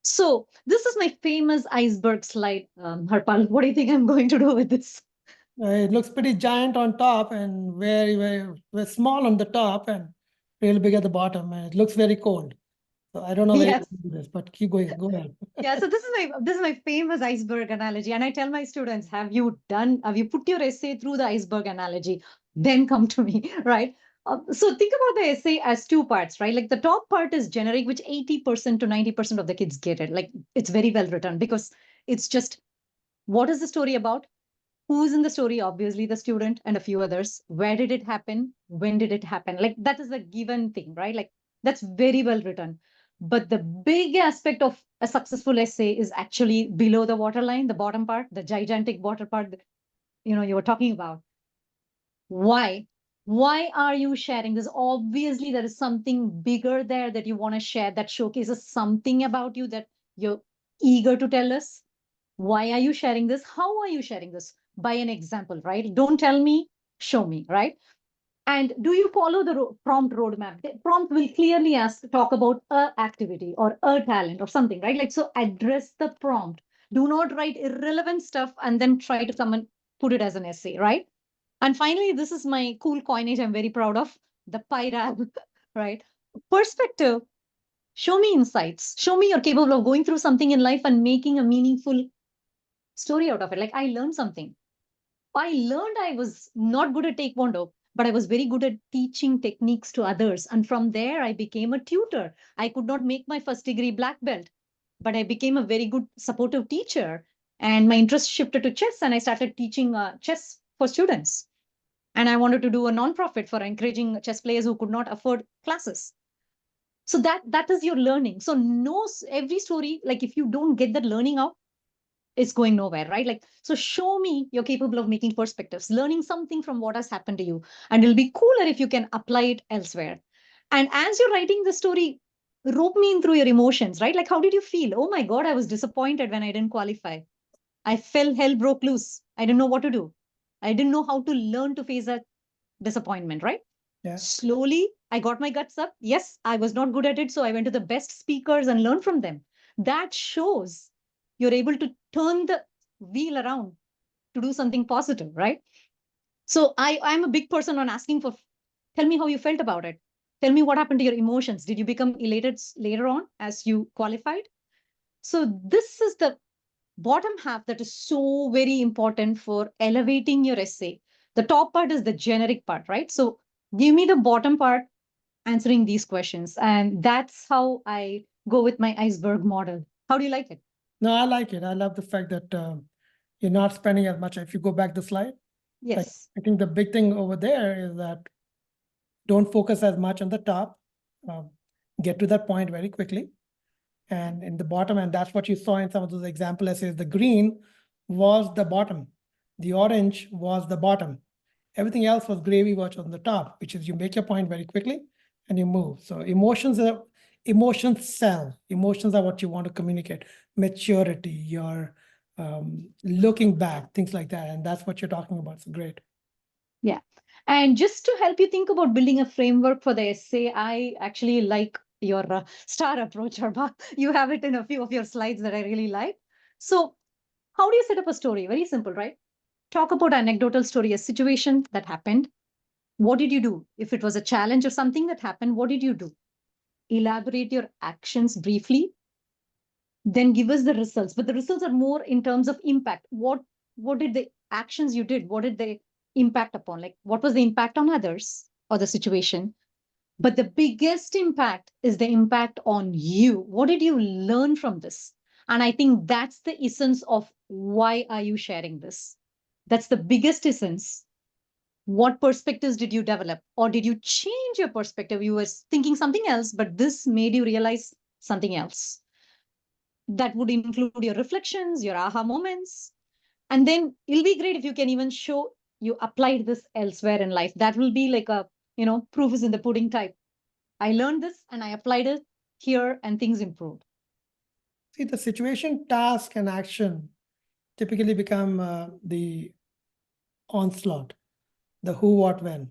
So this is my famous iceberg slide, Harpal. What do you think I'm going to do with this? It looks pretty giant on top and very small on the top and real big at the bottom. And it looks very cold. So I don't know where you Yes. do this, but keep going. Go ahead. Yeah, so this is my famous iceberg analogy. And I tell my students, have you put your essay through the iceberg analogy? Then come to me, right? So think about the essay as two parts, right? Like the top part is generic, which 80% to 90% of the kids get it. Like it's very well written because it's just what is the story about? Who's in the story? Obviously, the student and a few others. Where did it happen? When did it happen? Like that is a given thing, right? Like that's very well written. But the big aspect of a successful essay is actually below the waterline, the bottom part, the gigantic water part that you were talking about. Why? Why are you sharing this? Obviously, there is something bigger there that you want to share that showcases something about you that you're eager to tell us. Why are you sharing this? How are you sharing this? By an example, right? Don't tell me, show me, right? And do you follow the prompt roadmap? The prompt will clearly talk about a activity or a talent or something, right? Like, so address the prompt. Do not write irrelevant stuff and then try to come and put it as an essay, right? And finally, this is my cool coinage I'm very proud of, the PIRAB, right? Perspective. Show me insights. Show me you're capable of going through something in life and making a meaningful story out of it. Like I learned something. I learned I was not good at Taekwondo, but I was very good at teaching techniques to others. And from there, I became a tutor. I could not make my first degree black belt, but I became a very good supportive teacher. And my interest shifted to chess, and I started teaching chess for students. And I wanted to do a nonprofit for encouraging chess players who could not afford classes. So that is your learning. So no, every story, like if you don't get that learning out, it's going nowhere, right? Like, so show me you're capable of making perspectives, learning something from what has happened to you. And it'll be cooler if you can apply it elsewhere. And as you're writing the story, rope me in through your emotions, right? Like, how did you feel? Oh my God, I was disappointed when I didn't qualify. I felt hell broke loose. I didn't know what to do. I didn't know how to learn to face that disappointment, right? Yeah. Slowly, I got my guts up. Yes, I was not good at it. So I went to the best speakers and learned from them. That shows you're able to turn the wheel around to do something positive, right? So I'm a big person on asking for, tell me how you felt about it. Tell me what happened to your emotions. Did you become elated later on as you qualified? So this is the bottom half that is so very important for elevating your essay. The top part is the generic part, right? So give me the bottom part answering these questions. And that's how I go with my iceberg model. How do you like it? No, I like it. I love the fact that you're not spending as much. If you go back the slide, like Yes. I think the big thing over there is that don't focus as much on the top. Um, get to that point very quickly. And in the bottom, and that's what you saw in some of those example essays, the green was the bottom. The orange was the bottom. Everything else was gravy was on the top, which is you make your point very quickly and you move. So emotions sell. Emotions are what you want to communicate. Maturity, your looking back, things like that. And that's what you're talking about. So great. Yeah. And just to help you think about building a framework for the essay, I actually like your star approach, Arba. You have it in a few of your slides that I really like. So, how do you set up a story? Very simple, right? Talk about anecdotal story, a situation that happened. What did you do? If it was a challenge or something that happened, what did you do? Elaborate your actions briefly, then give us the results. But the results are more in terms of impact. What did the actions you did? What did they impact upon? Like what was the impact on others or the situation? But the biggest impact is the impact on you. What did you learn from this? And I think that's the essence of why are you sharing this? That's the biggest essence. What perspectives did you develop? Or did you change your perspective? You were thinking something else, but this made you realize something else. That would include your reflections, your aha moments. And then it'll be great if you can even show you applied this elsewhere in life. That will be like a, proof is in the pudding type. I learned this and I applied it here and things improved. See, the situation, task, and action typically become the onslaught, the who, what, when.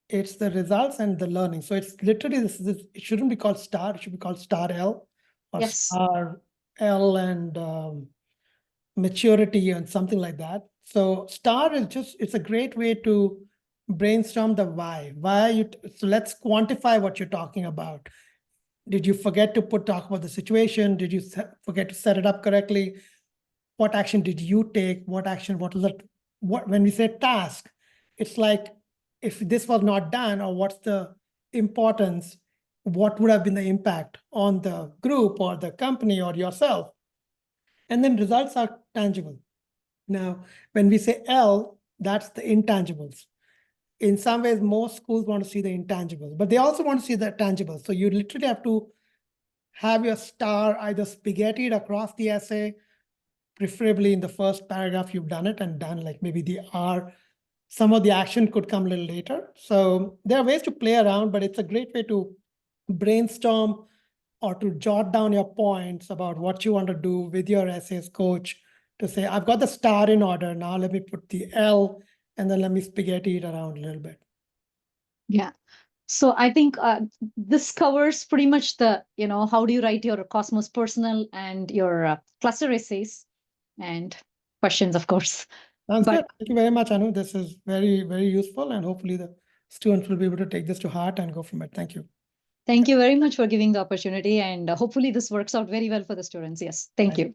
It's the results and the learning. So it's literally this it shouldn't be called star, it should be called star L or Yes. star L and maturity and something like that. So STAR is just, it's a great way to brainstorm the why. So let's quantify what you're talking about. Did you forget to talk about the situation? Did you forget to set it up correctly? What action did you take? What was it? When we say task, it's like, if this was not done, or what's the importance, what would have been the impact on the group or the company or yourself? And then results are tangible. Now, when we say L, that's the intangibles. In some ways, most schools want to see the intangibles, but they also want to see the tangibles. So you literally have to have your star either spaghettied across the essay, preferably in the first paragraph you've done it and done like maybe the R. Some of the action could come a little later. So there are ways to play around, but it's a great way to brainstorm or to jot down your points about what you want to do with your essays coach, to say, I've got the star in order. Now let me put the L, and then let me spaghetti it around a little bit. Yeah. So I think this covers pretty much the, how do you write your Cosmos personal and your cluster essays and questions, of course. Sounds But good. Thank you very much, Anu. This is very, very useful, and hopefully the students will be able to take this to heart and go from it. Thank you. thank you very much for giving the opportunity, and hopefully this works out very well for the students. Yes, thank you.